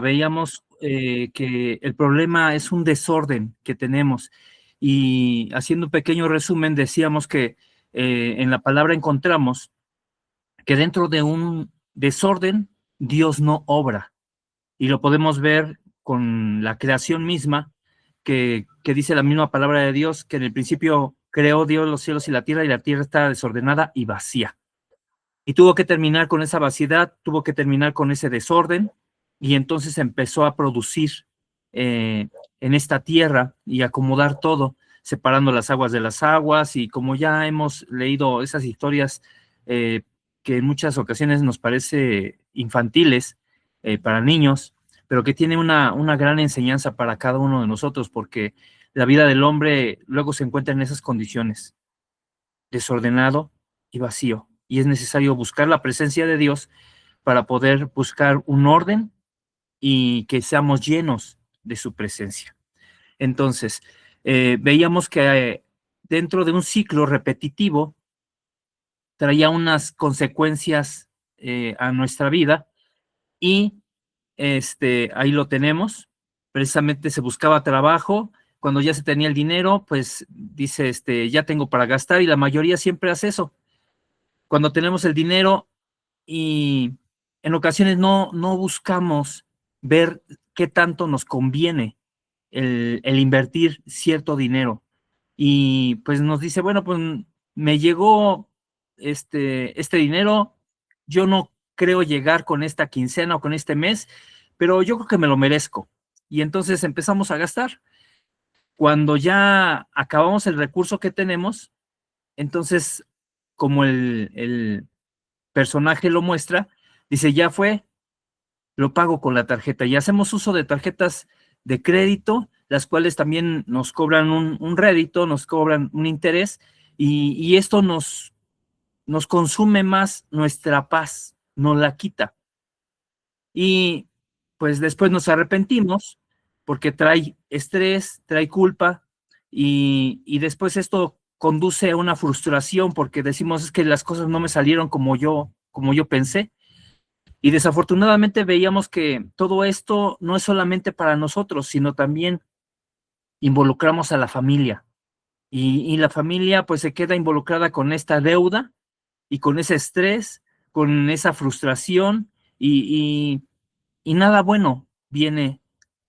veíamos que el problema es un desorden que tenemos. Y haciendo un pequeño resumen, decíamos que en la palabra encontramos que dentro de un desorden, Dios no obra. Y lo podemos ver con la creación misma, que dice la misma palabra de Dios, que en el principio creó Dios los cielos y la tierra está desordenada y vacía. Y tuvo que terminar con esa vaciedad, tuvo que terminar con ese desorden, y entonces empezó a producir en esta tierra y acomodar todo, separando las aguas de las aguas, y como ya hemos leído esas historias que en muchas ocasiones nos parece infantiles para niños, pero que tiene una gran enseñanza para cada uno de nosotros, porque la vida del hombre luego se encuentra en esas condiciones, desordenado y vacío, y es necesario buscar la presencia de Dios para poder buscar un orden y que seamos llenos de su presencia. Entonces, veíamos que dentro de un ciclo repetitivo traía unas consecuencias a nuestra vida, y ahí lo tenemos. Precisamente se buscaba trabajo. Cuando ya se tenía el dinero, pues dice, ya tengo para gastar, y la mayoría siempre hace eso. Cuando tenemos el dinero, y en ocasiones no buscamos ver qué tanto nos conviene el invertir cierto dinero. Y pues nos dice, bueno, pues me llegó este dinero, yo no creo llegar con esta quincena o con este mes, pero yo creo que me lo merezco. Y entonces empezamos a gastar. Cuando ya acabamos el recurso que tenemos, entonces, como el personaje lo muestra, dice, ya fue, lo pago con la tarjeta. Y hacemos uso de tarjetas de crédito, las cuales también nos cobran un rédito, nos cobran un interés, y esto nos consume más nuestra paz, nos la quita. Y pues después nos arrepentimos porque trae estrés, trae culpa, y después esto conduce a una frustración porque decimos, es que las cosas no me salieron como yo pensé. Y desafortunadamente veíamos que todo esto no es solamente para nosotros, sino también involucramos a la familia. Y la familia pues se queda involucrada con esta deuda y con ese estrés, con esa frustración, y nada bueno viene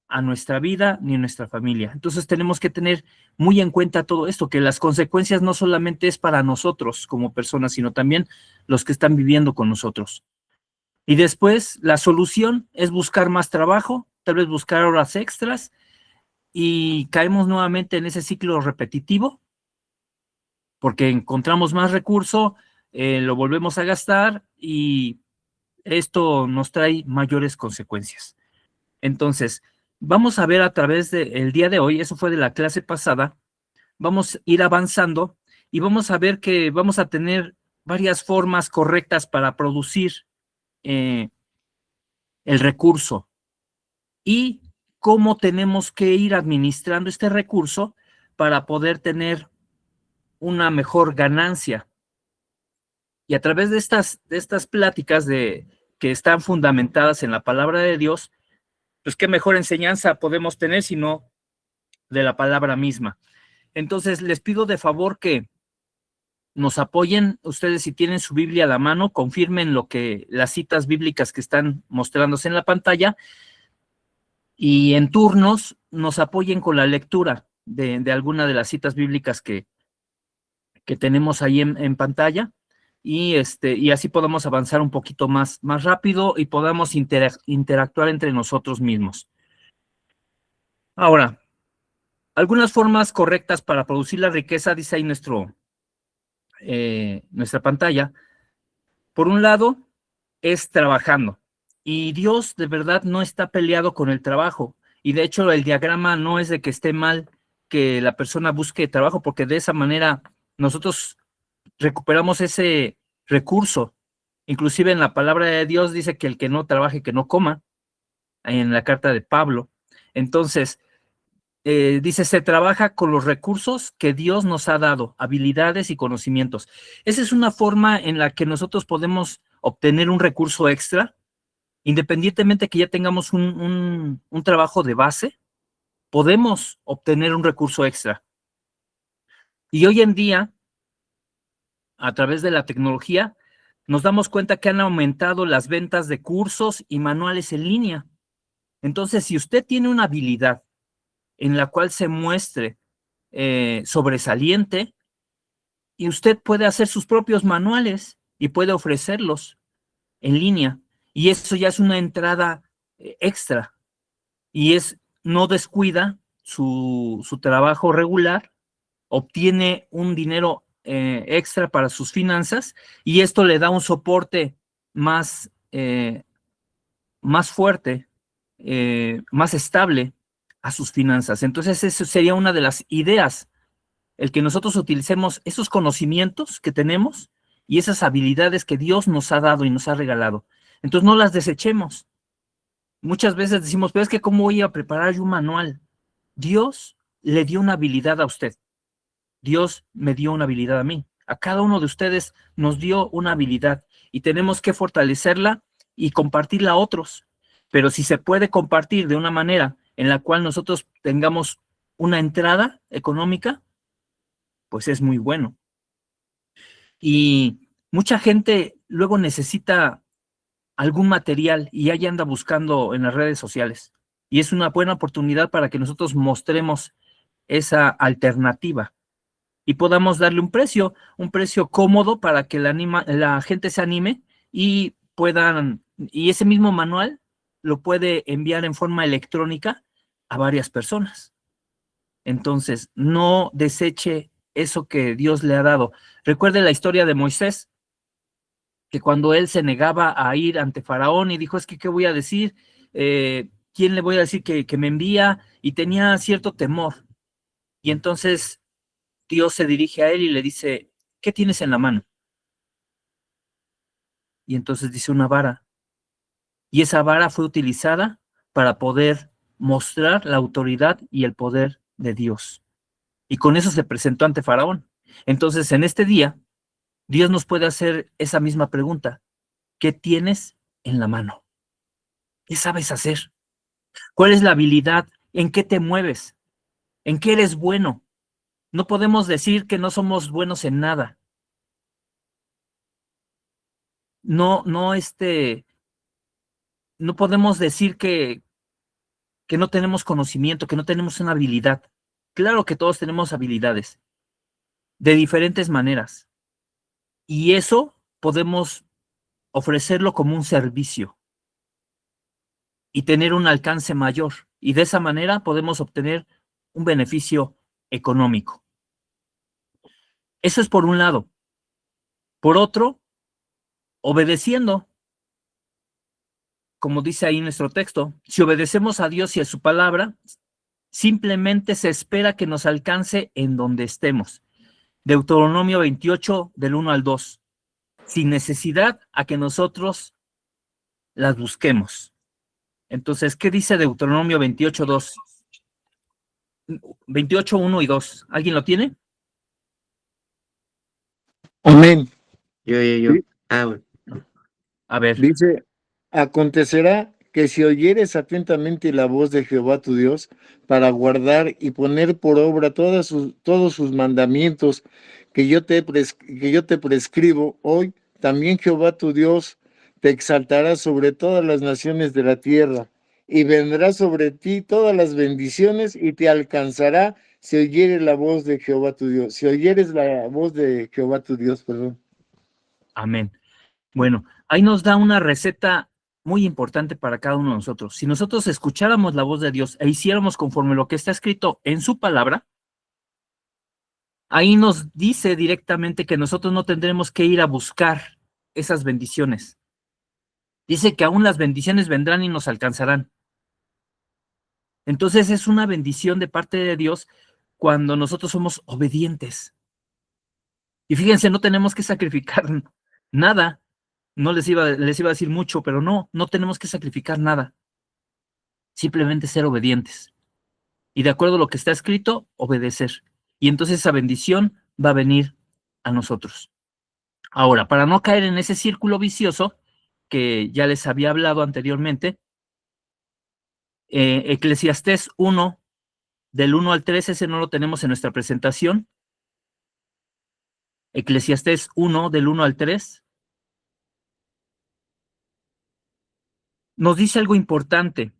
a nuestra vida ni a nuestra familia. Entonces tenemos que tener muy en cuenta todo esto, que las consecuencias no solamente es para nosotros como personas, sino también los que están viviendo con nosotros. Y después la solución es buscar más trabajo, tal vez buscar horas extras, y caemos nuevamente en ese ciclo repetitivo porque encontramos más recurso, lo volvemos a gastar, y esto nos trae mayores consecuencias. Entonces, vamos a ver a través del día de hoy, eso fue de la clase pasada, vamos a ir avanzando y vamos a ver que vamos a tener varias formas correctas para producir el recurso, y cómo tenemos que ir administrando este recurso para poder tener una mejor ganancia. Y a través de estas pláticas que están fundamentadas en la palabra de Dios, pues qué mejor enseñanza podemos tener sino de la palabra misma. Entonces, les pido de favor que nos apoyen. Ustedes, si tienen su Biblia a la mano, confirmen las citas bíblicas que están mostrándose en la pantalla, y en turnos nos apoyen con la lectura de alguna de las citas bíblicas que tenemos ahí en pantalla, y así podamos avanzar un poquito más rápido y podamos interactuar entre nosotros mismos. Ahora, algunas formas correctas para producir la riqueza, dice ahí nuestra pantalla. Por un lado, es trabajando. Y Dios de verdad no está peleado con el trabajo. Y de hecho, el diagrama no es de que esté mal que la persona busque trabajo, porque de esa manera nosotros recuperamos ese recurso. Inclusive en la palabra de Dios dice que el que no trabaje, que no coma, en la carta de Pablo. Entonces, dice, se trabaja con los recursos que Dios nos ha dado, habilidades y conocimientos. Esa es una forma en la que nosotros podemos obtener un recurso extra independientemente que ya tengamos un trabajo de base, podemos obtener un recurso extra. Y hoy en día, a través de la tecnología, nos damos cuenta que han aumentado las ventas de cursos y manuales en línea. Entonces, si usted tiene una habilidad en la cual se muestre sobresaliente, y usted puede hacer sus propios manuales y puede ofrecerlos en línea. Y eso ya es una entrada extra. Y no descuida su trabajo regular, obtiene un dinero extra para sus finanzas y esto le da un soporte más, más fuerte, más estable a sus finanzas. Entonces, eso sería una de las ideas, el que nosotros utilicemos esos conocimientos que tenemos y esas habilidades que Dios nos ha dado y nos ha regalado. Entonces, no las desechemos. Muchas veces decimos, pero es que ¿cómo voy a preparar yo un manual? Dios le dio una habilidad a usted. Dios me dio una habilidad a mí. A cada uno de ustedes nos dio una habilidad y tenemos que fortalecerla y compartirla a otros. Pero si se puede compartir de una manera en la cual nosotros tengamos una entrada económica, pues es muy bueno. Y mucha gente luego necesita algún material y ahí anda buscando en las redes sociales. Y es una buena oportunidad para que nosotros mostremos esa alternativa y podamos darle un precio cómodo para que la gente se anime y y ese mismo manual lo puede enviar en forma electrónica a varias personas. Entonces, no deseche eso que Dios le ha dado. Recuerde la historia de Moisés, que cuando él se negaba a ir ante Faraón y dijo, es que, ¿qué voy a decir? ¿Quién le voy a decir que me envía? Y tenía cierto temor. Y entonces Dios se dirige a él y le dice, ¿qué tienes en la mano? Y entonces dice una vara. Y esa vara fue utilizada para poder mostrar la autoridad y el poder de Dios. Y con eso se presentó ante Faraón. Entonces, en este día, Dios nos puede hacer esa misma pregunta. ¿Qué tienes en la mano? ¿Qué sabes hacer? ¿Cuál es la habilidad? ¿En qué te mueves? ¿En qué eres bueno? No podemos decir que no somos buenos en nada. No, no, no podemos decir que no tenemos conocimiento, que no tenemos una habilidad. Claro que todos tenemos habilidades de diferentes maneras. Y eso podemos ofrecerlo como un servicio y tener un alcance mayor. Y de esa manera podemos obtener un beneficio económico. Eso es por un lado. Por otro, obedeciendo, como dice ahí nuestro texto, si obedecemos a Dios y a su palabra, simplemente se espera que nos alcance en donde estemos. Deuteronomio 28, del 1 al 2. Sin necesidad a que nosotros las busquemos. Entonces, ¿qué dice Deuteronomio 28, 2? 28, 1 y 2. ¿Alguien lo tiene? Amén. Yo. Bueno. A ver. Dice, acontecerá que si oyeres atentamente la voz de Jehová tu Dios para guardar y poner por obra todos sus mandamientos que yo te prescribo hoy, también Jehová tu Dios te exaltará sobre todas las naciones de la tierra y vendrá sobre ti todas las bendiciones y te alcanzará si oyeres la voz de Jehová tu Dios. Si oyeres la voz de Jehová tu Dios, perdón. Amén. Bueno, ahí nos da una receta muy importante para cada uno de nosotros. Si nosotros escucháramos la voz de Dios e hiciéramos conforme lo que está escrito en su palabra, ahí nos dice directamente que nosotros no tendremos que ir a buscar esas bendiciones. Dice que aún las bendiciones vendrán y nos alcanzarán. Entonces es una bendición de parte de Dios cuando nosotros somos obedientes. Y fíjense, no tenemos que sacrificar nada. No les iba a decir mucho, pero no tenemos que sacrificar nada. Simplemente ser obedientes. Y de acuerdo a lo que está escrito, obedecer. Y entonces esa bendición va a venir a nosotros. Ahora, para no caer en ese círculo vicioso, que ya les había hablado anteriormente. Eclesiastés 1, del 1 al 3, ese no lo tenemos en nuestra presentación. Eclesiastés 1, del 1 al 3. Nos dice algo importante.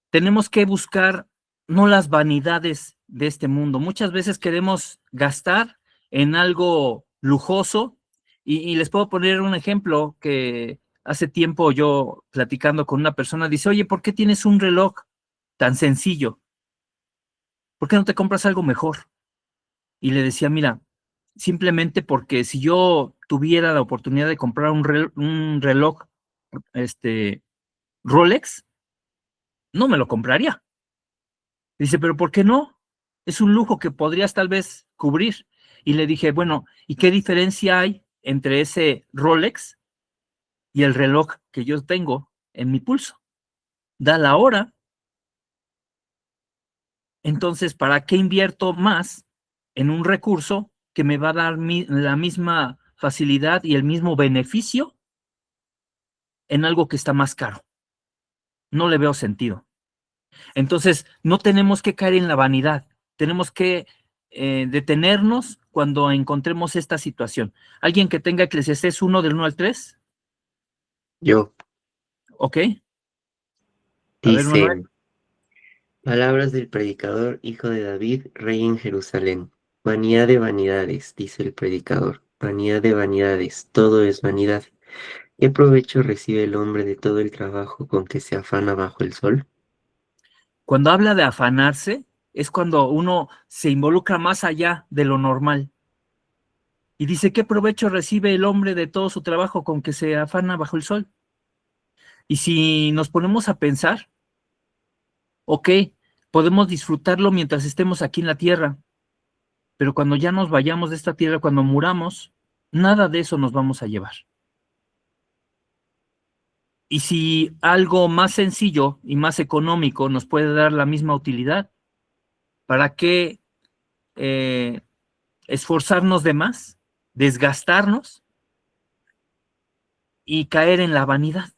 Tenemos que buscar no las vanidades de este mundo. Muchas veces queremos gastar en algo lujoso y les puedo poner un ejemplo que hace tiempo yo platicando con una persona dice, oye, ¿por qué tienes un reloj tan sencillo? ¿Por qué no te compras algo mejor? Y le decía, mira, simplemente porque si yo tuviera la oportunidad de comprar un reloj Rolex, no me lo compraría. Dice, pero ¿por qué no? Es un lujo que podrías tal vez cubrir. Y le dije, bueno, ¿y qué diferencia hay entre ese Rolex y el reloj que yo tengo en mi pulso? Da la hora. Entonces, ¿para qué invierto más en un recurso que me va a dar la misma facilidad y el mismo beneficio en algo que está más caro? No le veo sentido. Entonces, no tenemos que caer en la vanidad, tenemos que detenernos cuando encontremos esta situación. ¿Alguien que tenga Eclesiastés 1 del 1 al 3? Yo. ¿Ok? A ver, Dice, Manuel. palabras del predicador, hijo de David, rey en Jerusalén. Vanidad de vanidades, dice el predicador. Vanidad de vanidades, todo es vanidad. ¿Qué provecho recibe el hombre de todo el trabajo con que se afana bajo el sol? Cuando habla de afanarse, es cuando uno se involucra más allá de lo normal. Y dice, ¿qué provecho recibe el hombre de todo su trabajo con que se afana bajo el sol? Y si nos ponemos a pensar, ok, podemos disfrutarlo mientras estemos aquí en la tierra, pero cuando ya nos vayamos de esta tierra, cuando muramos, nada de eso nos vamos a llevar. Y si algo más sencillo y más económico nos puede dar la misma utilidad, ¿para qué esforzarnos de más, desgastarnos y caer en la vanidad?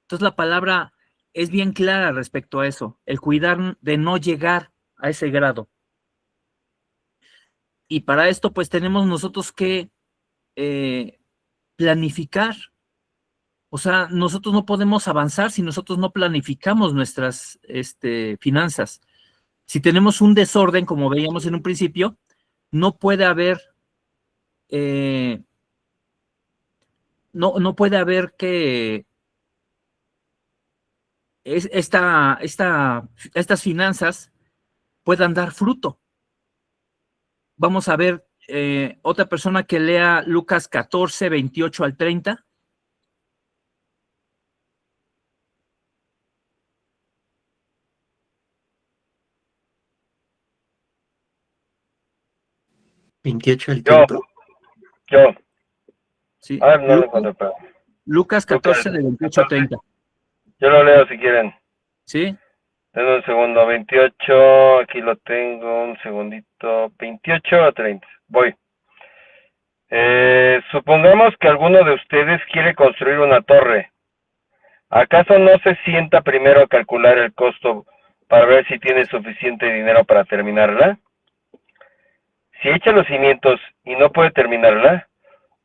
Entonces la palabra es bien clara respecto a eso, el cuidar de no llegar a ese grado. Y para esto, pues tenemos nosotros que planificar. O sea, nosotros no podemos avanzar si nosotros no planificamos nuestras finanzas. Si tenemos un desorden, como veíamos en un principio, no puede haber, no puede haber que estas finanzas puedan dar fruto. Vamos a ver otra persona que lea Lucas 14, 28 al 30. 28 al Yo, 30. yo. Sí. A ver, no lo encontré, pero. Lucas 14, de 28 a 30. Yo lo leo si quieren. ¿Sí? Denme un segundo. 28, aquí lo tengo. Un segundito. 28 a 30. Voy. Supongamos que alguno de ustedes quiere construir una torre. ¿Acaso no se sienta primero a calcular el costo para ver si tiene suficiente dinero para terminarla? Si echa los cimientos y no puede terminarla,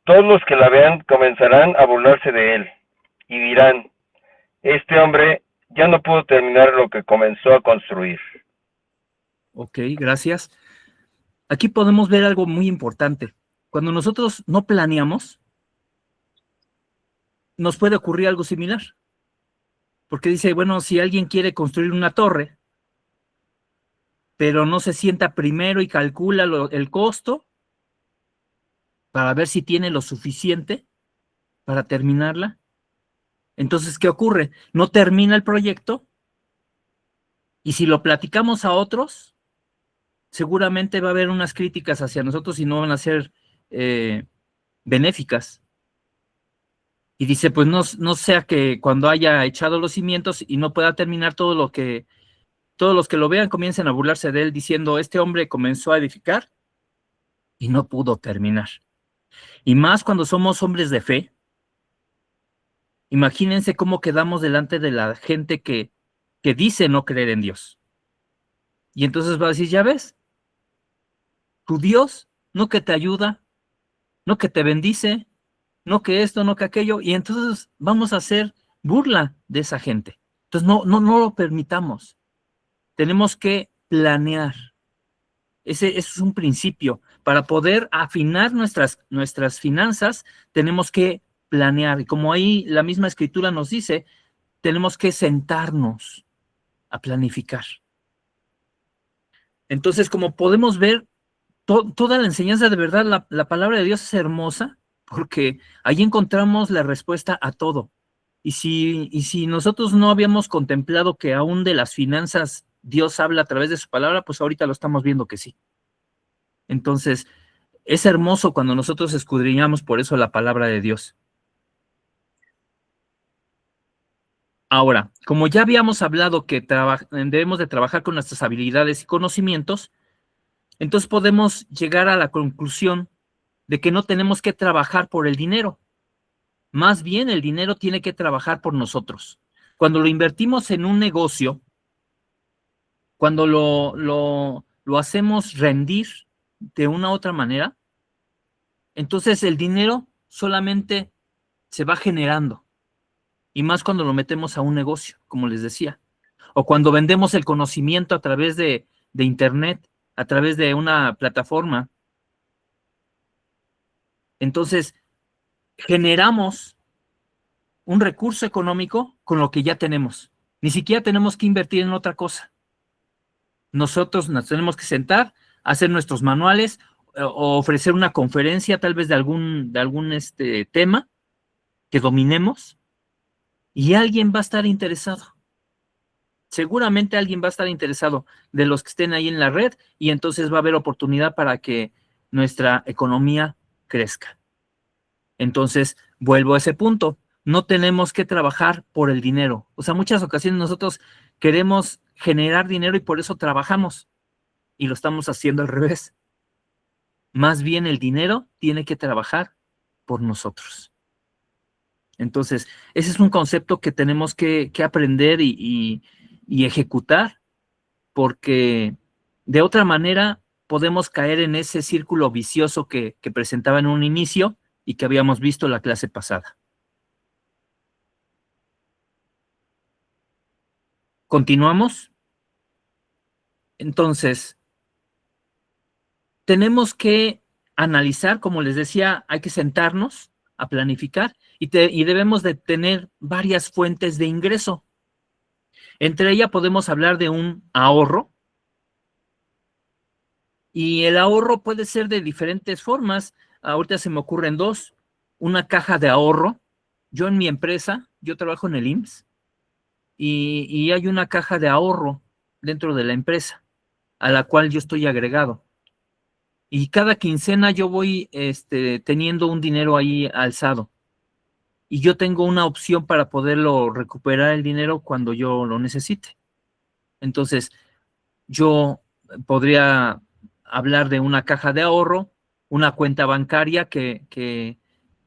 todos los que la vean comenzarán a burlarse de él y dirán, este hombre ya no pudo terminar lo que comenzó a construir. Ok, gracias. Aquí podemos ver algo muy importante. Cuando nosotros no planeamos, nos puede ocurrir algo similar. Porque dice, bueno, si alguien quiere construir una torre, pero no se sienta primero y calcula el costo para ver si tiene lo suficiente para terminarla, entonces, ¿qué ocurre? No termina el proyecto y si lo platicamos a otros, seguramente va a haber unas críticas hacia nosotros y no van a ser benéficas. Y dice, pues no sea que cuando haya echado los cimientos y no pueda terminar todos los que lo vean comiencen a burlarse de él diciendo, este hombre comenzó a edificar y no pudo terminar. Y más cuando somos hombres de fe, Imagínense cómo quedamos delante de la gente que dice no creer en Dios. Y entonces va a decir, ya ves, tu Dios no que te ayuda, no que te bendice, no que esto, no que aquello, y entonces vamos a hacer burla de esa gente. Entonces no lo permitamos. Tenemos que planear. Ese es un principio. Para poder afinar nuestras finanzas, tenemos que planear. Y como ahí la misma escritura nos dice, tenemos que sentarnos a planificar. Entonces, como podemos ver, toda la enseñanza de verdad, la palabra de Dios es hermosa, porque ahí encontramos la respuesta a todo. Y si nosotros no habíamos contemplado que aún de las finanzas Dios habla a través de su palabra, pues ahorita lo estamos viendo que sí. Entonces, es hermoso cuando nosotros escudriñamos por eso la palabra de Dios. Ahora, como ya habíamos hablado que debemos de trabajar con nuestras habilidades y conocimientos, entonces podemos llegar a la conclusión de que no tenemos que trabajar por el dinero. Más bien, el dinero tiene que trabajar por nosotros. Cuando lo invertimos en un negocio, cuando lo hacemos rendir de una u otra manera, entonces el dinero solamente se va generando. Y más cuando lo metemos a un negocio, como les decía. O cuando vendemos el conocimiento a través de Internet, a través de una plataforma. Entonces, generamos un recurso económico con lo que ya tenemos. Ni siquiera tenemos que invertir en otra cosa. Nosotros nos tenemos que sentar, hacer nuestros manuales, o ofrecer una conferencia tal vez de algún tema que dominemos, y alguien va a estar interesado. Seguramente alguien va a estar interesado de los que estén ahí en la red, y entonces va a haber oportunidad para que nuestra economía crezca. Entonces, vuelvo a ese punto. No tenemos que trabajar por el dinero. O sea, muchas ocasiones nosotros queremos generar dinero y por eso trabajamos. Y lo estamos haciendo al revés. Más bien el dinero tiene que trabajar por nosotros. Entonces, ese es un concepto que tenemos que aprender y ejecutar, porque de otra manera podemos caer en ese círculo vicioso que presentaba en un inicio y que habíamos visto la clase pasada. ¿Continuamos? Entonces, tenemos que analizar, como les decía, hay que sentarnos a planificar y debemos de tener varias fuentes de ingreso. Entre ellas podemos hablar de un ahorro, y el ahorro puede ser de diferentes formas. Ahorita se me ocurren dos. Una caja de ahorro. Yo en mi empresa, yo trabajo en el IMSS, y hay una caja de ahorro dentro de la empresa a la cual yo estoy agregado. Y cada quincena yo voy teniendo un dinero ahí alzado. Y yo tengo una opción para poderlo recuperar el dinero cuando yo lo necesite. Entonces, yo podría hablar de una caja de ahorro, una cuenta bancaria que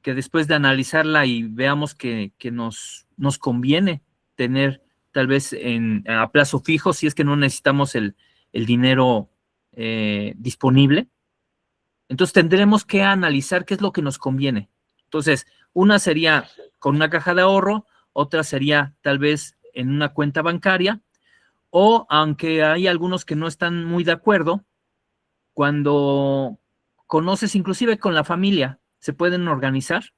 después de analizarla y veamos que nos conviene tener tal vez a plazo fijo, si es que no necesitamos el dinero disponible. Entonces tendremos que analizar qué es lo que nos conviene. Entonces, una sería con una caja de ahorro, otra sería tal vez en una cuenta bancaria, o aunque hay algunos que no están muy de acuerdo, cuando conoces inclusive con la familia, se pueden organizar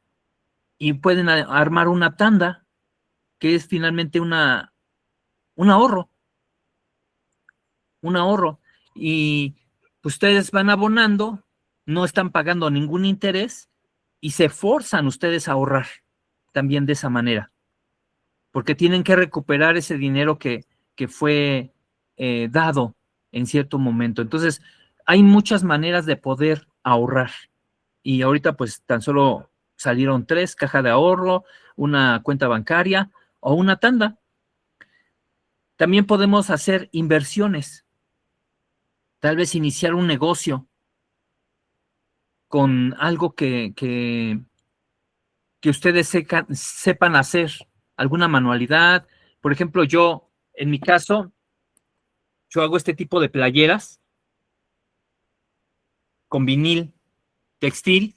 y pueden armar una tanda, que es finalmente un ahorro, y ustedes van abonando, no están pagando ningún interés y se forzan ustedes a ahorrar también de esa manera, porque tienen que recuperar ese dinero que fue dado en cierto momento. Entonces, hay muchas maneras de poder ahorrar, y ahorita pues tan solo salieron tres: caja de ahorro, una cuenta bancaria o una tanda. También podemos hacer inversiones, tal vez iniciar un negocio con algo que que ustedes sepan hacer alguna manualidad. Por ejemplo, yo, en mi caso, yo hago este tipo de playeras con vinil textil,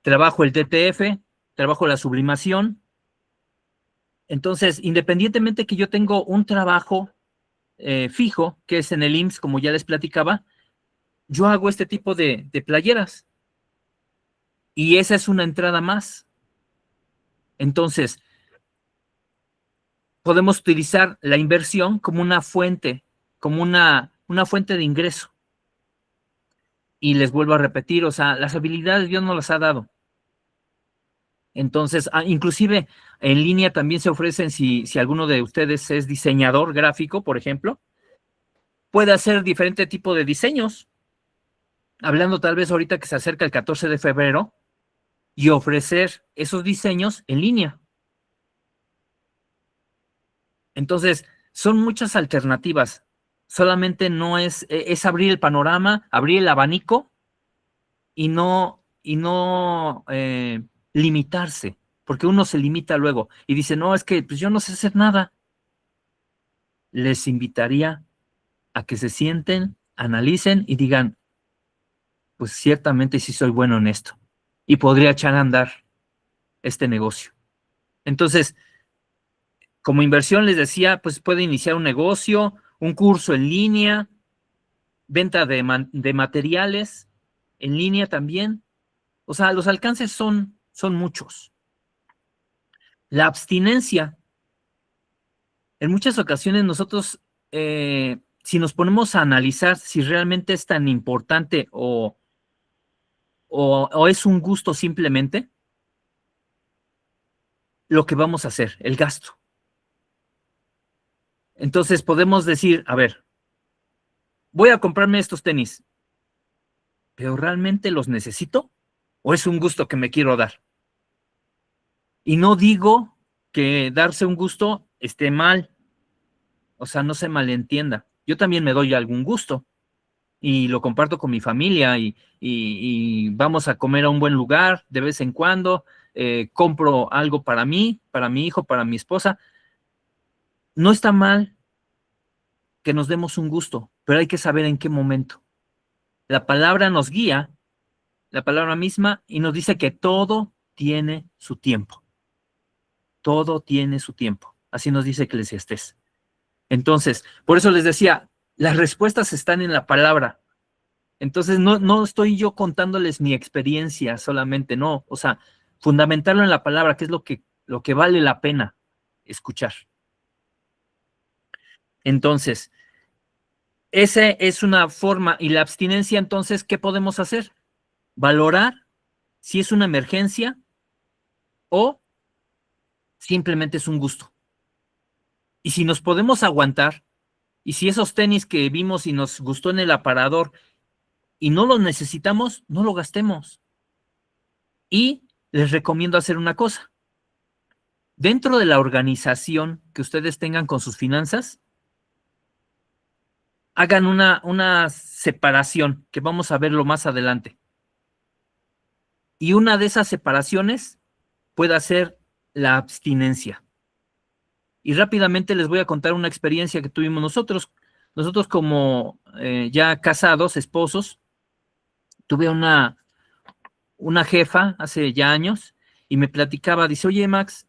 trabajo el DTF, trabajo la sublimación. Entonces, independientemente que yo tengo un trabajo fijo, que es en el IMSS, como ya les platicaba, yo hago este tipo de playeras. Y esa es una entrada más. Entonces, podemos utilizar la inversión como una fuente, como una fuente de ingreso. Y les vuelvo a repetir, o sea, las habilidades Dios nos las ha dado. Entonces, inclusive en línea también se ofrecen, si alguno de ustedes es diseñador gráfico, por ejemplo, puede hacer diferente tipo de diseños. Hablando tal vez ahorita que se acerca el 14 de febrero y ofrecer esos diseños en línea. Entonces, son muchas alternativas. Solamente no es abrir el panorama, abrir el abanico y no limitarse, porque uno se limita luego y dice, no, es que pues yo no sé hacer nada. Les invitaría a que se sienten, analicen y digan, pues ciertamente sí soy bueno en esto y podría echar a andar este negocio. Entonces, como inversión les decía, pues puede iniciar un negocio, un curso en línea, venta de materiales en línea también. O sea, los alcances son muchos. La abstinencia. En muchas ocasiones nosotros, si nos ponemos a analizar si realmente es tan importante o es un gusto simplemente, lo que vamos a hacer, el gasto. Entonces podemos decir, a ver, voy a comprarme estos tenis, ¿pero realmente los necesito? ¿O es un gusto que me quiero dar? Y no digo que darse un gusto esté mal, o sea, no se malentienda. Yo también me doy algún gusto y lo comparto con mi familia y vamos a comer a un buen lugar de vez en cuando, compro algo para mí, para mi hijo, para mi esposa. No está mal que nos demos un gusto, pero hay que saber en qué momento. La palabra nos guía, la palabra misma, y nos dice que todo tiene su tiempo. Todo tiene su tiempo. Así nos dice Eclesiastés. Entonces, por eso les decía, las respuestas están en la palabra. Entonces, no estoy yo contándoles mi experiencia solamente, no. O sea, fundamentarlo en la palabra, que es lo que vale la pena escuchar. Entonces, esa es una forma. Y la abstinencia, entonces, ¿qué podemos hacer? Valorar si es una emergencia o simplemente es un gusto. Y si nos podemos aguantar, y si esos tenis que vimos y nos gustó en el aparador y no los necesitamos, no lo gastemos. Y les recomiendo hacer una cosa. Dentro de la organización que ustedes tengan con sus finanzas, hagan una separación, que vamos a verlo más adelante. Y una de esas separaciones puede ser la abstinencia. Y rápidamente les voy a contar una experiencia que tuvimos nosotros. Nosotros como ya casados, esposos, tuve una jefa hace ya años y me platicaba, dice, oye Max,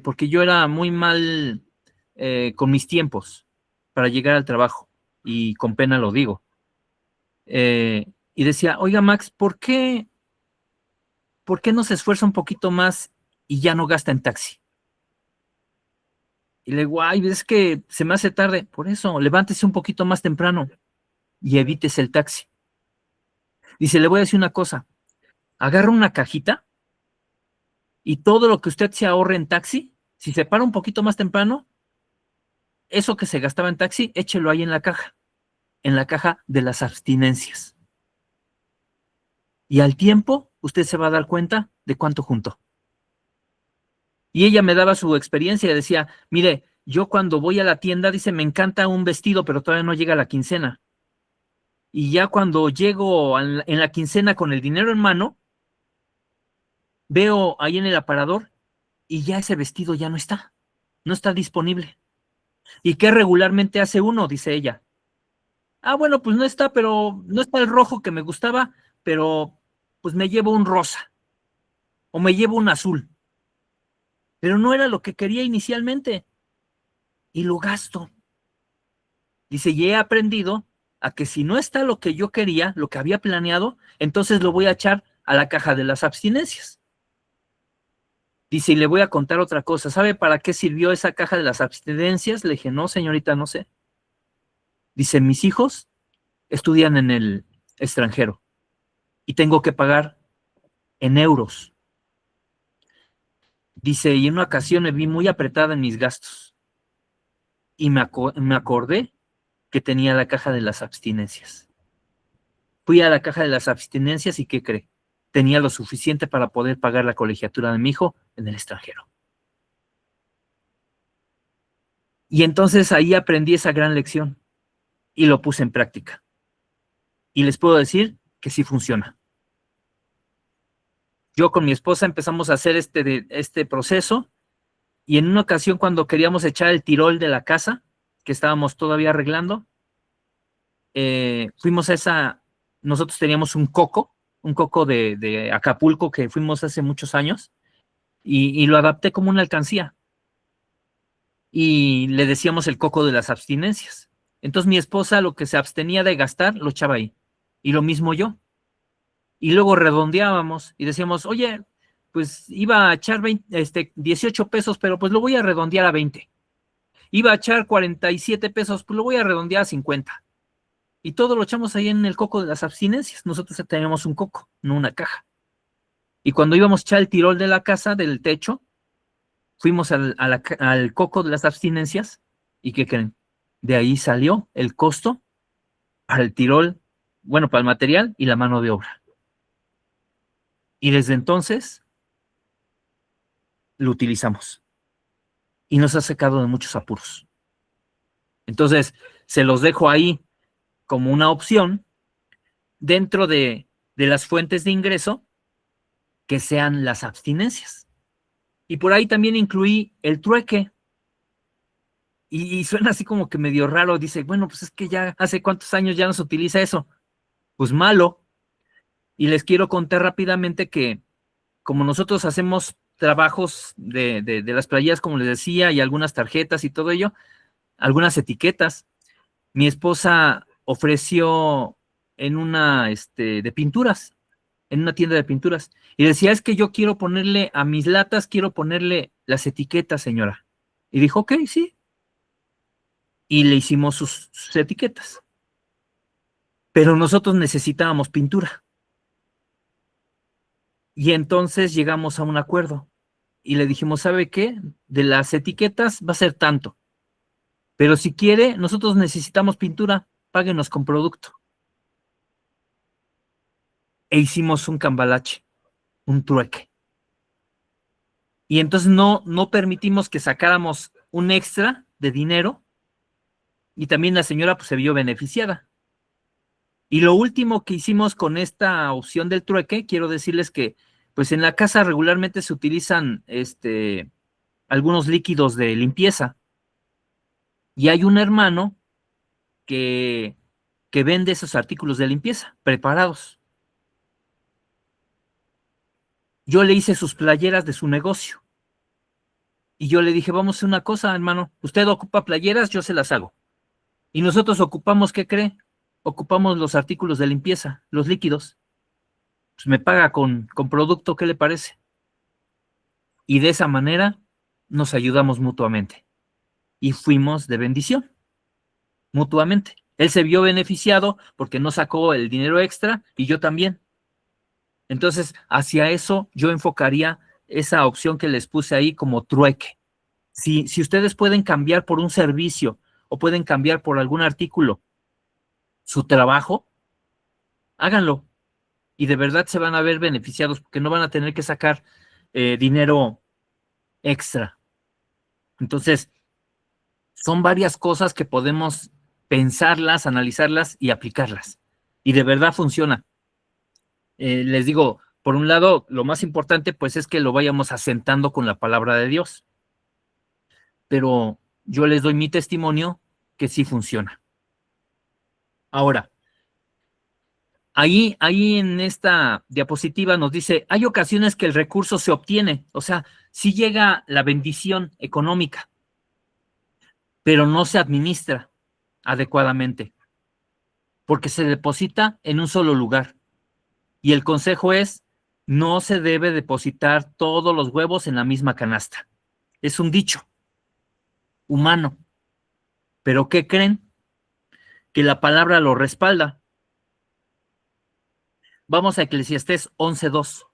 porque yo era muy mal con mis tiempos para llegar al trabajo y con pena lo digo. Y decía, oiga Max, ¿por qué no se esfuerza un poquito más y ya no gasta en taxi? Y le digo, ay, es que se me hace tarde. Por eso, levántese un poquito más temprano y evites el taxi. Dice, le voy a decir una cosa. Agarra una cajita y todo lo que usted se ahorre en taxi, si se para un poquito más temprano, eso que se gastaba en taxi, échelo ahí en la caja de las abstinencias. Y al tiempo, usted se va a dar cuenta de cuánto juntó. Y ella me daba su experiencia y decía, mire, yo cuando voy a la tienda, dice, me encanta un vestido, pero todavía no llega la quincena. Y ya cuando llego en la quincena con el dinero en mano, veo ahí en el aparador y ya ese vestido ya no está disponible. ¿Y qué regularmente hace uno? Dice ella. Ah, bueno, pues no está, pero no está el rojo que me gustaba, pero pues me llevo un rosa o me llevo un azul. Pero no era lo que quería inicialmente y lo gasto. Dice, y he aprendido a que si no está lo que yo quería, lo que había planeado, entonces lo voy a echar a la caja de las abstinencias. Dice, y le voy a contar otra cosa. ¿Sabe para qué sirvió esa caja de las abstinencias? Le dije, no, señorita, no sé. Dice, mis hijos estudian en el extranjero y tengo que pagar en euros. Dice, y en una ocasión me vi muy apretada en mis gastos y me acordé que tenía la caja de las abstinencias. Fui a la caja de las abstinencias y ¿qué cree? Tenía lo suficiente para poder pagar la colegiatura de mi hijo en el extranjero. Y entonces ahí aprendí esa gran lección y lo puse en práctica. Y les puedo decir que sí funciona. Yo con mi esposa empezamos a hacer este proceso y en una ocasión cuando queríamos echar el tirol de la casa, que estábamos todavía arreglando, fuimos nosotros teníamos un coco de Acapulco que fuimos hace muchos años y lo adapté como una alcancía y le decíamos el coco de las abstinencias. Entonces mi esposa lo que se abstenía de gastar lo echaba ahí y lo mismo yo. Y luego redondeábamos y decíamos, oye, pues iba a echar 18 pesos, pero pues lo voy a redondear a 20. Iba a echar 47 pesos, pues lo voy a redondear a 50. Y todo lo echamos ahí en el coco de las abstinencias. Nosotros teníamos un coco, no una caja. Y cuando íbamos a echar el tirol de la casa, del techo, fuimos al coco de las abstinencias. ¿Y qué creen? De ahí salió el costo para el tirol, bueno, para el material y la mano de obra. Y desde entonces lo utilizamos. Y nos ha sacado de muchos apuros. Entonces, se los dejo ahí como una opción dentro de las fuentes de ingreso que sean las abstinencias. Y por ahí también incluí el trueque. Y suena así como que medio raro. Dice, bueno, pues es que ya hace cuántos años ya no se utiliza eso. Pues malo. Y les quiero contar rápidamente que como nosotros hacemos trabajos de las playeras, como les decía, y algunas tarjetas y todo ello, algunas etiquetas, mi esposa ofreció en una de pinturas, en una tienda de pinturas, y decía, es que yo quiero ponerle a mis latas, quiero ponerle las etiquetas, señora. Y dijo, ok, sí. Y le hicimos sus etiquetas. Pero nosotros necesitábamos pintura. Y entonces llegamos a un acuerdo. Y le dijimos, ¿sabe qué? De las etiquetas va a ser tanto. Pero si quiere, nosotros necesitamos pintura, páguenos con producto. E hicimos un cambalache, un trueque. Y entonces no permitimos que sacáramos un extra de dinero y también la señora pues se vio beneficiada. Y lo último que hicimos con esta opción del trueque, quiero decirles que pues en la casa regularmente se utilizan algunos líquidos de limpieza y hay un hermano que vende esos artículos de limpieza preparados. Yo le hice sus playeras de su negocio. Y yo le dije, vamos a hacer una cosa, hermano. Usted ocupa playeras, yo se las hago. Y nosotros ocupamos, ¿qué cree? Ocupamos los artículos de limpieza, los líquidos. Pues me paga con producto, ¿qué le parece? Y de esa manera nos ayudamos mutuamente. Y fuimos de bendición, mutuamente. Él se vio beneficiado porque no sacó el dinero extra y yo también. Entonces, hacia eso yo enfocaría esa opción que les puse ahí como trueque. Si ustedes pueden cambiar por un servicio o pueden cambiar por algún artículo su trabajo, háganlo. Y de verdad se van a ver beneficiados porque no van a tener que sacar dinero extra. Entonces, son varias cosas que podemos pensarlas, analizarlas y aplicarlas. Y de verdad funciona. Les digo, por un lado, lo más importante pues es que lo vayamos asentando con la palabra de Dios. Pero yo les doy mi testimonio que sí funciona. Ahora, ahí en esta diapositiva nos dice, hay ocasiones que el recurso se obtiene, o sea, sí llega la bendición económica, pero no se administra adecuadamente, porque se deposita en un solo lugar. Y el consejo es, no se debe depositar todos los huevos en la misma canasta. Es un dicho humano. ¿Pero qué creen? Que la palabra lo respalda. Vamos a Eclesiastés 11:2.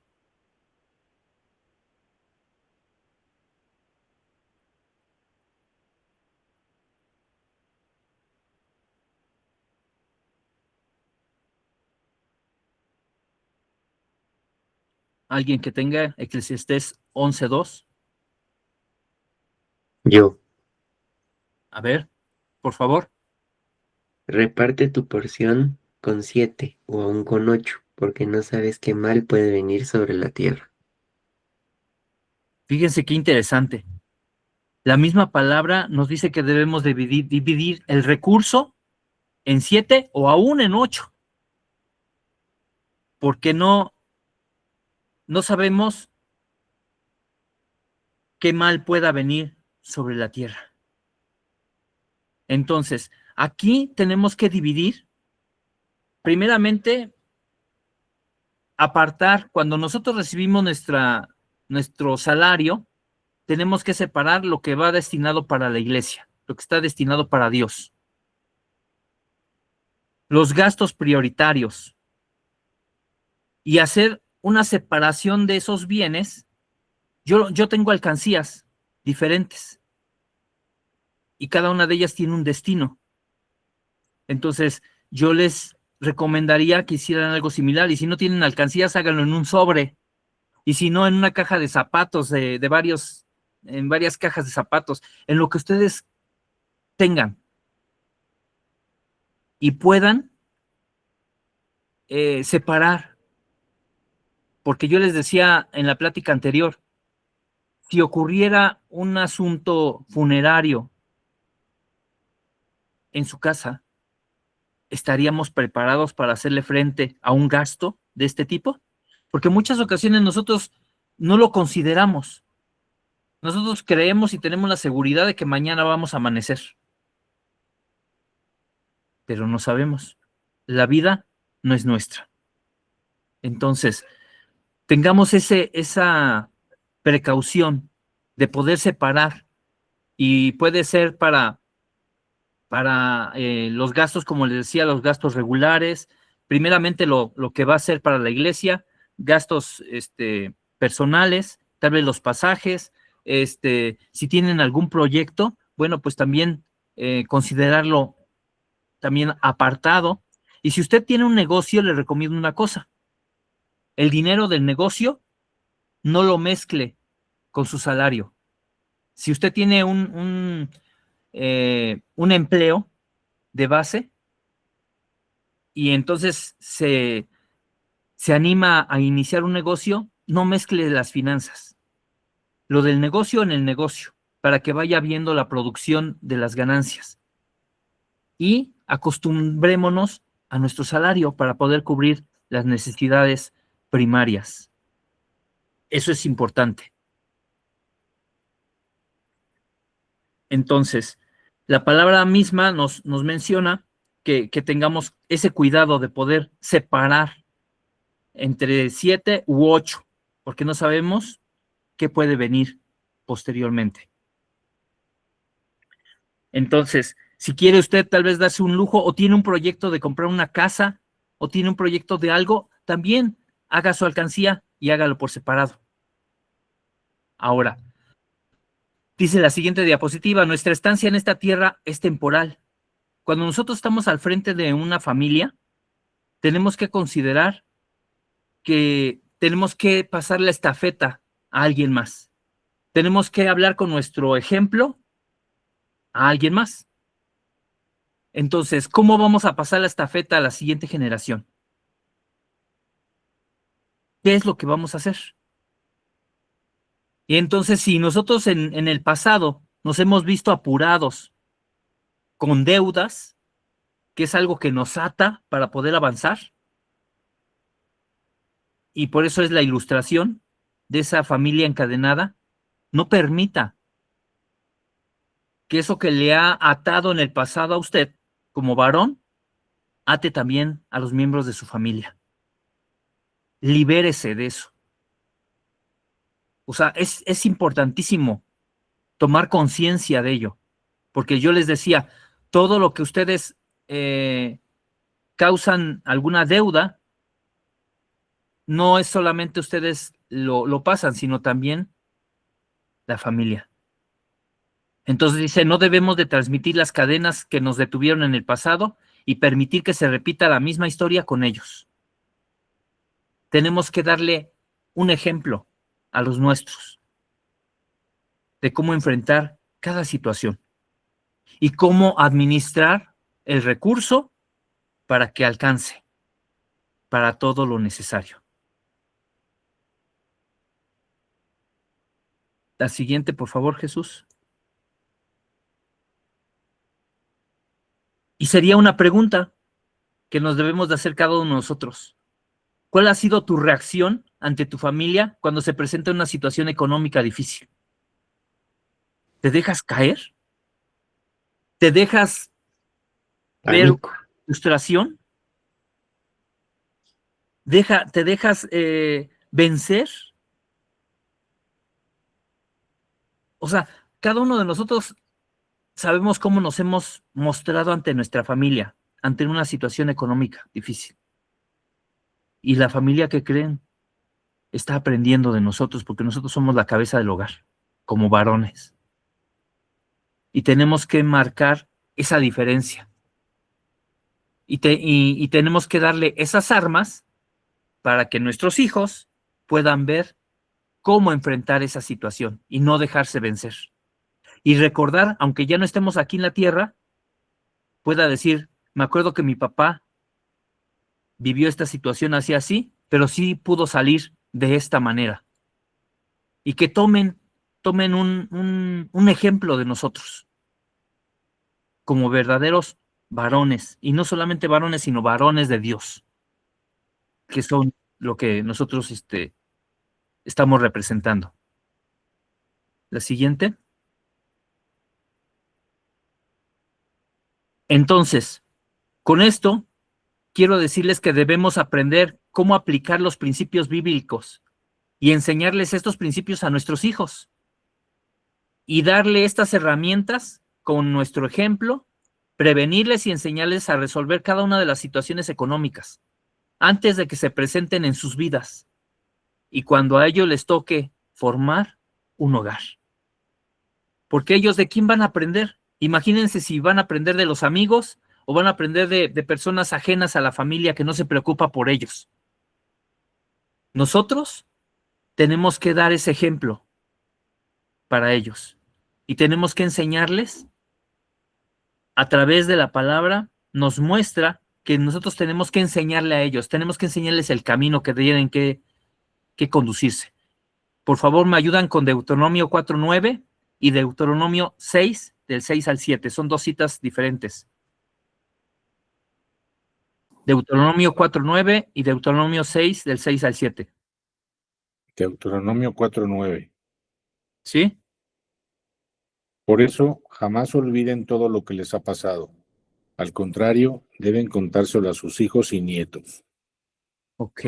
¿Alguien que tenga Eclesiastés 11:2? Yo, A ver, por favor. reparte tu porción con 7 o aún con 8, porque no sabes qué mal puede venir sobre la tierra. Fíjense qué interesante. La misma palabra nos dice que debemos dividir el recurso en 7 o aún en 8, porque no sabemos qué mal pueda venir sobre la tierra. Entonces, aquí tenemos que dividir, primeramente, apartar, cuando nosotros recibimos nuestro salario, tenemos que separar lo que va destinado para la iglesia, lo que está destinado para Dios. Los gastos prioritarios. Y hacer una separación de esos bienes. Yo tengo alcancías diferentes. Y cada una de ellas tiene un destino. Entonces, yo les recomendaría que hicieran algo similar. Y si no tienen alcancías, háganlo en un sobre. Y si no, en una caja de zapatos, en varias cajas de zapatos, en lo que ustedes tengan y puedan separar. Porque yo les decía en la plática anterior, si ocurriera un asunto funerario en su casa, ¿estaríamos preparados para hacerle frente a un gasto de este tipo? Porque en muchas ocasiones nosotros no lo consideramos. Nosotros creemos y tenemos la seguridad de que mañana vamos a amanecer. Pero no sabemos. La vida no es nuestra. Entonces, tengamos esa precaución de poder separar, y puede ser para los gastos, como les decía, los gastos regulares, primeramente lo que va a ser para la iglesia, gastos personales, tal vez los pasajes, si tienen algún proyecto, bueno, pues también considerarlo también apartado. Y si usted tiene un negocio, le recomiendo una cosa: el dinero del negocio no lo mezcle con su salario. Si usted tiene un empleo de base y entonces se anima a iniciar un negocio, no mezcle las finanzas. Lo del negocio en el negocio, para que vaya viendo la producción de las ganancias. Y acostumbrémonos a nuestro salario para poder cubrir las necesidades primarias. Eso es importante. Entonces, la palabra misma nos menciona que tengamos ese cuidado de poder separar entre 7 u 8, porque no sabemos qué puede venir posteriormente. Entonces, si quiere usted tal vez darse un lujo, o tiene un proyecto de comprar una casa, o tiene un proyecto de algo, también haga su alcancía y hágalo por separado. Ahora, dice la siguiente diapositiva: nuestra estancia en esta tierra es temporal. Cuando nosotros estamos al frente de una familia, tenemos que considerar que tenemos que pasar la estafeta a alguien más. Tenemos que hablar con nuestro ejemplo a alguien más. Entonces, ¿cómo vamos a pasar la estafeta a la siguiente generación? ¿qué es lo que vamos a hacer? Y entonces, si nosotros en el pasado nos hemos visto apurados con deudas, que es algo que nos ata para poder avanzar, y por eso es la ilustración de esa familia encadenada, no permita que eso que le ha atado en el pasado a usted, como varón, ate también a los miembros de su familia. Libérese de eso. O sea, es importantísimo tomar conciencia de ello, porque yo les decía, todo lo que ustedes causan alguna deuda, no es solamente ustedes lo pasan, sino también la familia. Entonces dice, no debemos de transmitir las cadenas que nos detuvieron en el pasado y permitir que se repita la misma historia con ellos. Tenemos que darle un ejemplo a los nuestros de cómo enfrentar cada situación y cómo administrar el recurso para que alcance para todo lo necesario. La siguiente, por favor, Jesús. Y sería una pregunta que nos debemos de hacer cada uno de nosotros. ¿Cuál ha sido tu reacción ante tu familia cuando se presenta una situación económica difícil? ¿Te dejas caer? ¿Te dejas ver Pánico. frustración? ¿Te dejas vencer? O sea, cada uno de nosotros sabemos cómo nos hemos mostrado ante nuestra familia, ante una situación económica difícil. Y la familia, ¿qué creen? Está aprendiendo de nosotros porque nosotros somos la cabeza del hogar, como varones. Y tenemos que marcar esa diferencia. Y tenemos que darle esas armas para que nuestros hijos puedan ver cómo enfrentar esa situación y no dejarse vencer. Y recordar, aunque ya no estemos aquí en la tierra, pueda decir, me acuerdo que mi papá vivió esta situación así, pero sí pudo salir de esta manera. Y que tomen un ejemplo de nosotros como verdaderos varones, y no solamente varones, sino varones de Dios, que son lo que nosotros estamos representando. La siguiente. Entonces, con esto, quiero decirles que debemos aprender cómo aplicar los principios bíblicos y enseñarles estos principios a nuestros hijos y darle estas herramientas con nuestro ejemplo, prevenirles y enseñarles a resolver cada una de las situaciones económicas antes de que se presenten en sus vidas y cuando a ellos les toque formar un hogar. Porque ellos, ¿de quién van a aprender? Imagínense si van a aprender de los amigos o van a aprender de personas ajenas a la familia que no se preocupa por ellos. Nosotros tenemos que dar ese ejemplo para ellos y tenemos que enseñarles a través de la palabra, nos muestra que nosotros tenemos que enseñarle a ellos, tenemos que enseñarles el camino que tienen que conducirse. Por favor, me ayudan con Deuteronomio 4:9 y Deuteronomio 6, del 6 al 7. Son dos citas diferentes. Deuteronomio 4:9 y Deuteronomio 6, del 6 al 7. Deuteronomio 4:9. ¿Sí? Por eso, jamás olviden todo lo que les ha pasado. Al contrario, deben contárselo a sus hijos y nietos. Ok,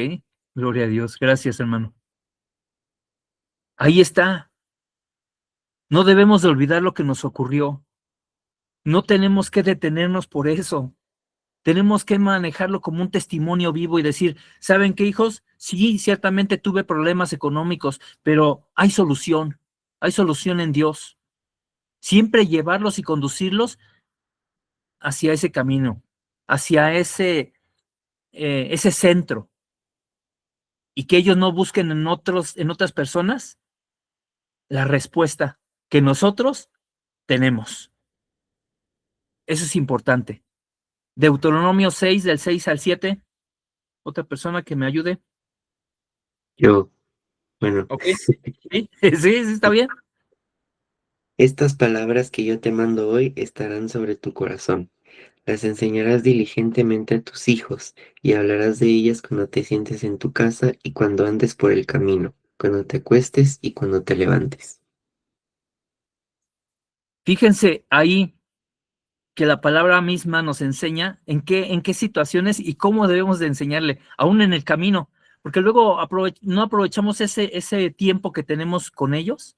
gloria a Dios. Gracias, hermano. Ahí está. No debemos de olvidar lo que nos ocurrió. No tenemos que detenernos por eso. Tenemos que manejarlo como un testimonio vivo y decir, ¿saben qué, hijos? Sí, ciertamente tuve problemas económicos, pero hay solución en Dios. Siempre llevarlos y conducirlos hacia ese camino, hacia ese centro, y que ellos no busquen en otras personas la respuesta que nosotros tenemos. Eso es importante. Deuteronomio 6, del 6 al 7. Otra persona que me ayude. Yo, bueno, ¿Ok? ¿Sí? Sí, está bien. estas palabras que yo te mando hoy estarán sobre tu corazón. Las enseñarás diligentemente a tus hijos y hablarás de ellas cuando te sientes en tu casa y cuando andes por el camino, cuando te acuestes y cuando te levantes. Fíjense ahí que la palabra misma nos enseña en qué situaciones y cómo debemos de enseñarle, aún en el camino, porque luego no aprovechamos ese tiempo que tenemos con ellos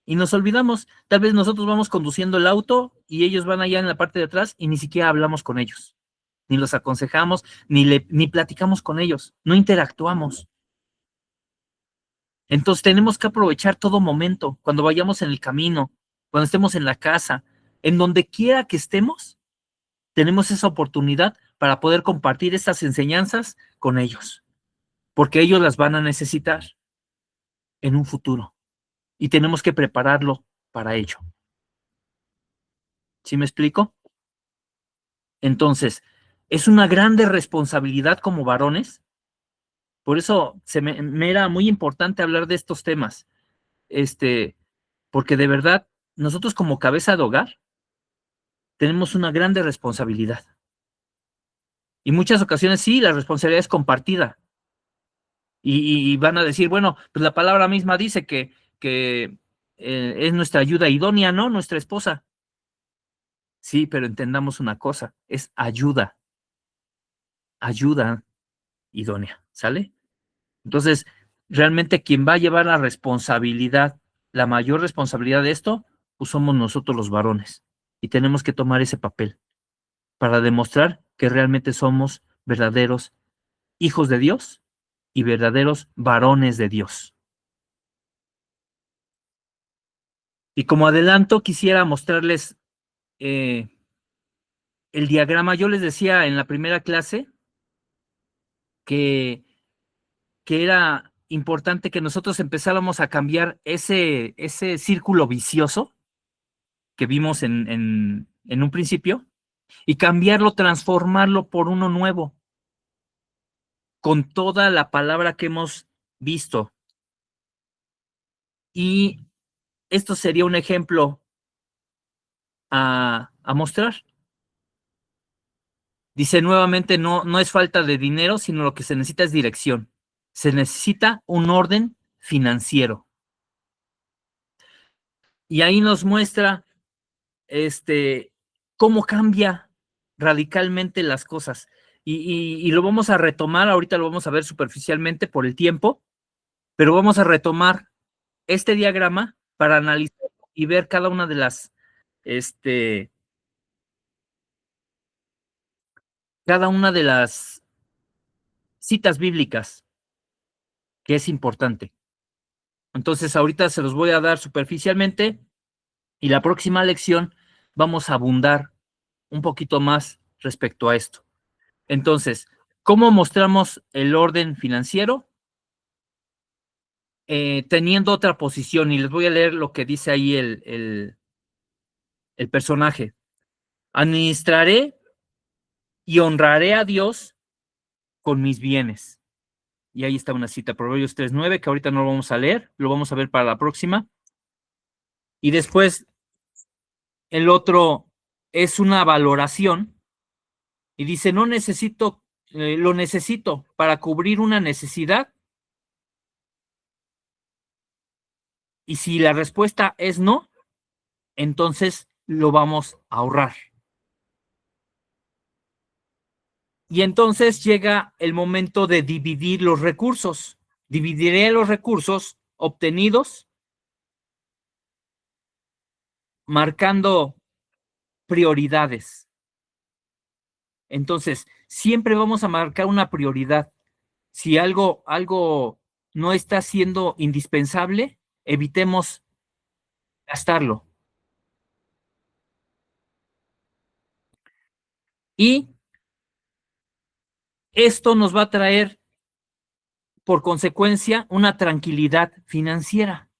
y nos olvidamos. Tal vez nosotros vamos conduciendo el auto y ellos van allá en la parte de atrás y ni siquiera hablamos con ellos, ni los aconsejamos, ni platicamos con ellos, no interactuamos. Entonces tenemos que aprovechar todo momento, cuando vayamos en el camino, cuando estemos en la casa, en donde quiera que estemos, tenemos esa oportunidad para poder compartir estas enseñanzas con ellos, porque ellos las van a necesitar en un futuro y tenemos que prepararlo para ello. ¿Sí me explico? Entonces, es una grande responsabilidad como varones, por eso me era muy importante hablar de estos temas, porque de verdad, nosotros como cabeza de hogar tenemos una grande responsabilidad. Y muchas ocasiones sí, la responsabilidad es compartida. Y van a decir, bueno, pues la palabra misma dice que es nuestra ayuda idónea, ¿no? Nuestra esposa. Sí, pero entendamos una cosa, es ayuda idónea, ¿sale? Entonces, realmente quien va a llevar la responsabilidad, la mayor responsabilidad de esto, pues somos nosotros los varones. Y tenemos que tomar ese papel para demostrar que realmente somos verdaderos hijos de Dios y verdaderos varones de Dios. Y como adelanto, quisiera mostrarles el diagrama. Yo les decía en la primera clase que, que era importante que nosotros empezáramos a cambiar ese círculo vicioso que vimos en un principio y cambiarlo, transformarlo por uno nuevo, con toda la palabra que hemos visto. Y esto sería un ejemplo a mostrar. Dice nuevamente, no es falta de dinero, sino lo que se necesita es dirección. Se necesita un orden financiero. Y ahí nos muestra cómo cambia radicalmente las cosas. Y lo vamos a retomar, ahorita lo vamos a ver superficialmente por el tiempo, pero vamos a retomar este diagrama para analizar y ver cada una de las, cada una de las citas bíblicas que es importante. Entonces, ahorita se los voy a dar superficialmente y la próxima lección vamos a abundar un poquito más respecto a esto. Entonces, ¿cómo mostramos el orden financiero? Teniendo otra posición, y les voy a leer lo que dice ahí el personaje. Administraré y honraré a Dios con mis bienes. Y ahí está una cita, Proverbios 3:9, que ahorita no lo vamos a leer, lo vamos a ver para la próxima. Y después, el otro es una valoración, y dice, no necesito, lo necesito para cubrir una necesidad. Y si la respuesta es no, entonces lo vamos a ahorrar. Y entonces llega el momento de dividir los recursos. Dividiré los recursos obtenidos marcando prioridades. Entonces, siempre vamos a marcar una prioridad. Si algo no está siendo indispensable, evitemos gastarlo. Y esto nos va a traer, por consecuencia, una tranquilidad financiera.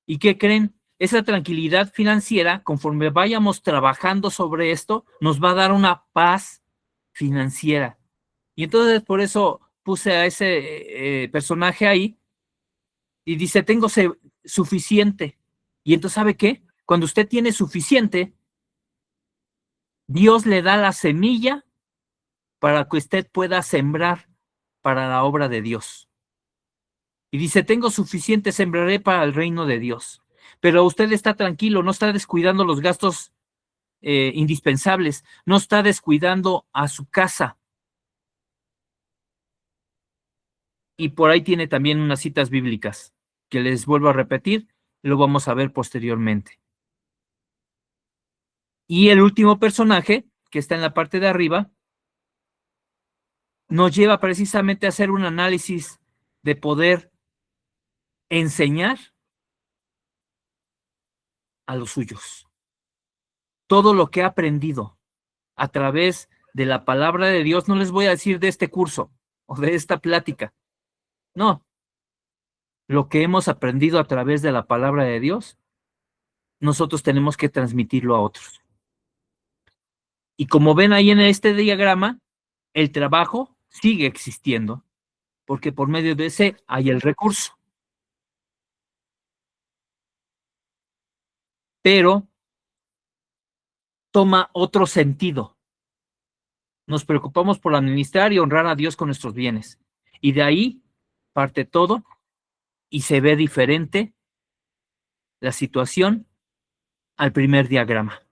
¿Y qué creen? Esa tranquilidad financiera, conforme vayamos trabajando sobre esto, nos va a dar una paz financiera. Y entonces, por eso puse a ese personaje ahí y dice, tengo suficiente. Y entonces, ¿sabe qué? Cuando usted tiene suficiente, Dios le da la semilla para que usted pueda sembrar para la obra de Dios. Y dice, tengo suficiente, sembraré para el reino de Dios. Pero usted está tranquilo, no está descuidando los gastos indispensables, no está descuidando a su casa. Y por ahí tiene también unas citas bíblicas que les vuelvo a repetir, lo vamos a ver posteriormente. Y el último personaje, que está en la parte de arriba, nos lleva precisamente a hacer un análisis de poder enseñar a los suyos. Todo lo que ha aprendido a través de la palabra de Dios, no les voy a decir de este curso o de esta plática, no. Lo que hemos aprendido a través de la palabra de Dios, nosotros tenemos que transmitirlo a otros. Y como ven ahí en este diagrama, el trabajo sigue existiendo, porque por medio de ese hay el recurso. Pero toma otro sentido. Nos preocupamos por administrar y honrar a Dios con nuestros bienes. Y de ahí parte todo y se ve diferente la situación al primer diagrama.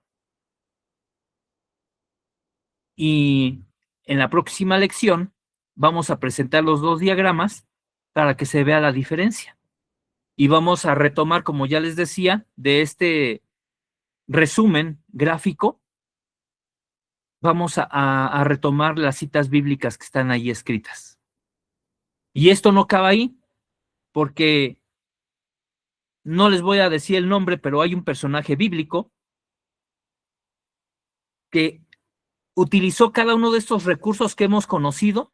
Y en la próxima lección vamos a presentar los dos diagramas para que se vea la diferencia. Y vamos a retomar, como ya les decía, de este resumen gráfico, vamos a retomar las citas bíblicas que están ahí escritas. Y esto no acaba ahí, porque no les voy a decir el nombre, pero hay un personaje bíblico que utilizó cada uno de estos recursos que hemos conocido,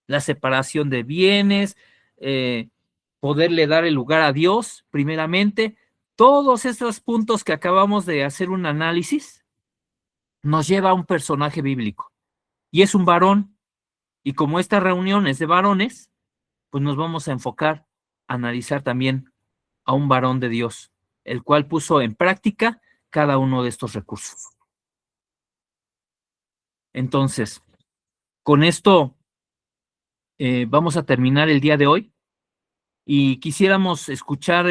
la separación de bienes, poderle dar el lugar a Dios, primeramente, todos estos puntos que acabamos de hacer un análisis, nos lleva a un personaje bíblico. Y es un varón, y como esta reunión es de varones, pues nos vamos a enfocar a analizar también a un varón de Dios, el cual puso en práctica cada uno de estos recursos. Entonces, con esto vamos a terminar el día de hoy y quisiéramos escuchar